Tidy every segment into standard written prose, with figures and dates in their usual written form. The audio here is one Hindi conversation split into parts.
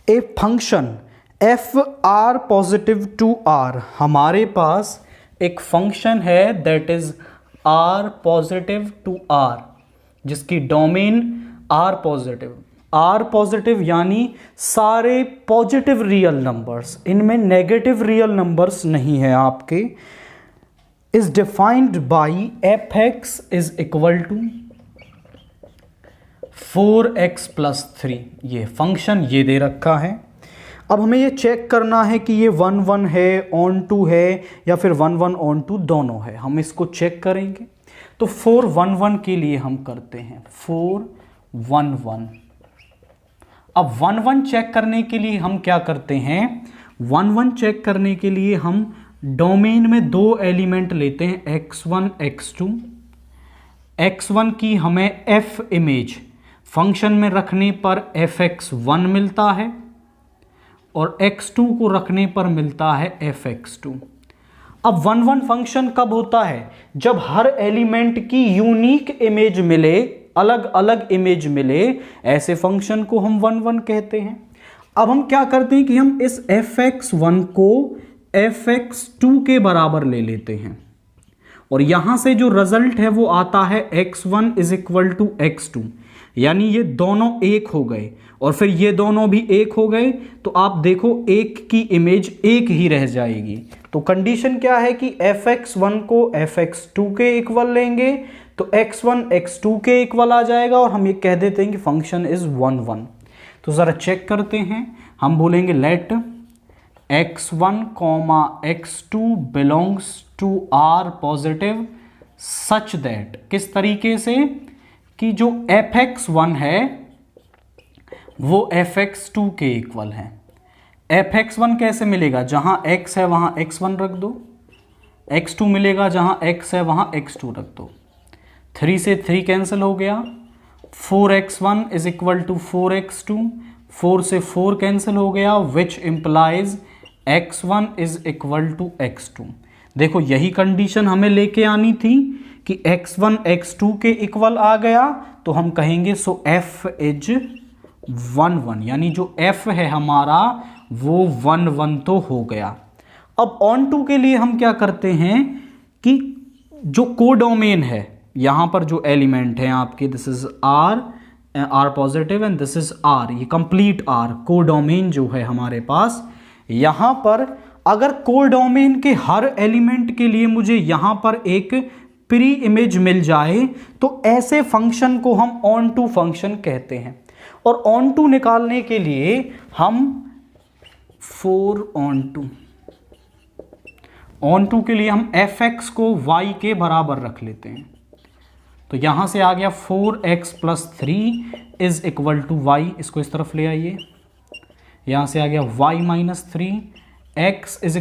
A function F R positive to R, हमारे पास एक फंक्शन है that is R positive to R, जिसकी डोमेन आर पॉजिटिव यानी सारे पॉजिटिव रियल नंबर्स, इनमें नेगेटिव रियल नंबर्स नहीं है आपके, is defined by F X is equal to 4x + 3। ये फंक्शन ये दे रखा है। अब हमें ये चेक करना है कि ये 1 1 है, ऑन टू है, या फिर 1 1 ऑन टू दोनों है। हम इसको चेक करेंगे। तो 4 1 1 के लिए हम करते हैं 4 1 1। अब 1 1 चेक करने के लिए हम क्या करते हैं, 1 1 चेक करने के लिए हम डोमेन में दो एलिमेंट लेते हैं, x1 x2। x1 की हमें f इमेज फंक्शन में रखने पर fx1 मिलता है और x2 को रखने पर मिलता है fx2। अब 1 1 फंक्शन कब होता है, जब हर एलिमेंट की यूनिक इमेज मिले, अलग अलग इमेज मिले, ऐसे फंक्शन को हम 1 1 कहते हैं। अब हम क्या करते हैं कि हम इस fx1 को fx2 के बराबर ले लेते हैं और यहां से जो रिजल्ट है वो आता है x1 = x2, यानी ये दोनों एक हो गए और फिर ये दोनों भी एक हो गए, तो आप देखो एक की इमेज एक ही रह जाएगी। तो कंडीशन क्या है कि fx1 को fx2 के इक्वल लेंगे तो x1 x2 के इक्वल आ जाएगा और हम ये कह देते हैं कि फंक्शन इज 1 1। तो जरा चेक करते हैं, हम बोलेंगे let x1, x2 belongs to R positive such that, किस तरीके से कि जो fx1 है वो fx2 के इक्वल है। fx1 कैसे मिलेगा, जहां x है वहां x1 रख दो, x2 मिलेगा जहां x है वहां x2 रख दो। 3 से 3 कैंसिल हो गया, 4x1 = 4x2, 4 से 4 कैंसिल हो गया, विच इंप्लाइज x1 = x2। देखो यही कंडीशन हमें लेके आनी थी कि x1 x2 के इक्वल आ गया तो हम कहेंगे सो f इज 1 1, यानी जो f है हमारा वो 1 1 तो हो गया। अब ऑन टू के लिए हम क्या करते हैं कि जो कोडोमेन है, यहां पर जो एलिमेंट है आपके, this is R positive and this is R, ये कंप्लीट आर कोडोमेन जो है हमारे पास, यहां पर अगर कोडोमेन के हर एलिमेंट के लिए मुझे यहां पर एक प्री इमेज मिल जाए तो ऐसे फंक्शन को हम ऑन टू फंक्शन कहते हैं। और ऑन टू निकालने के लिए हम 4 ऑन टू के लिए हम fx को y के बराबर रख लेते हैं। तो यहां से आ गया 4x + 3 = y, इसको इस तरफ ले आइए, यहां से आ गया y - 3, x =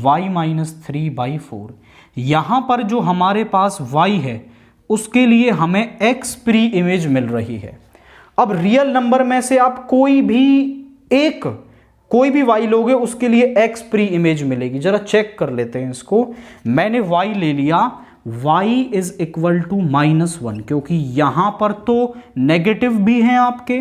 y - 3/4। यहां पर जो हमारे पास y है उसके लिए हमें x प्री इमेज मिल रही है। अब रियल नंबर में से आप कोई भी y लोगे उसके लिए x प्री इमेज मिलेगी। जरा चेक कर लेते हैं इसको। मैंने y ले लिया, y = -1, क्योंकि यहां पर तो नेगेटिव भी हैं आपके,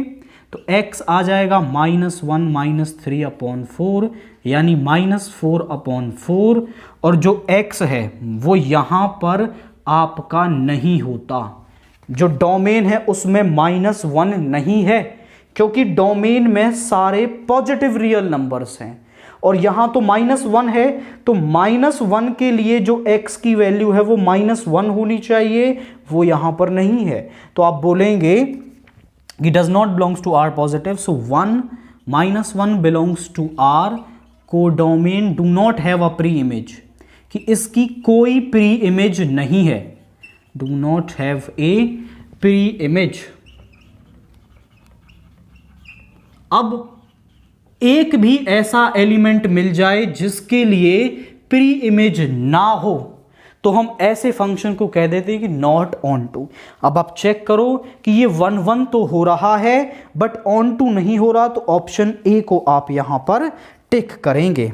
तो x आ जाएगा -1 - 3/4, यानी -4/4, और जो x है वो यहां पर आपका नहीं होता, जो डोमेन है उसमें -1 नहीं है, क्योंकि डोमेन में सारे पॉजिटिव रियल नंबर्स हैं और यहां तो -1 है, तो -1 के लिए जो x की वैल्यू है वो -1 होनी चाहिए, वो यहां पर नहीं है। तो आप बोलेंगे कि does not belongs to R positive, so 1 - 1 belongs to R codomain do not have a pre image, कि इसकी कोई प्री इमेज नहीं है, do not have a pre image। अब एक भी ऐसा एलिमेंट मिल जाए जिसके लिए प्री इमेज ना हो तो हम ऐसे फंक्शन को कह देते हैं कि नॉट ऑन टू। अब आप चेक करो कि ये 1 1 तो हो रहा है बट ऑन टू नहीं हो रहा, तो ऑप्शन ए को आप यहां पर टिक करेंगे।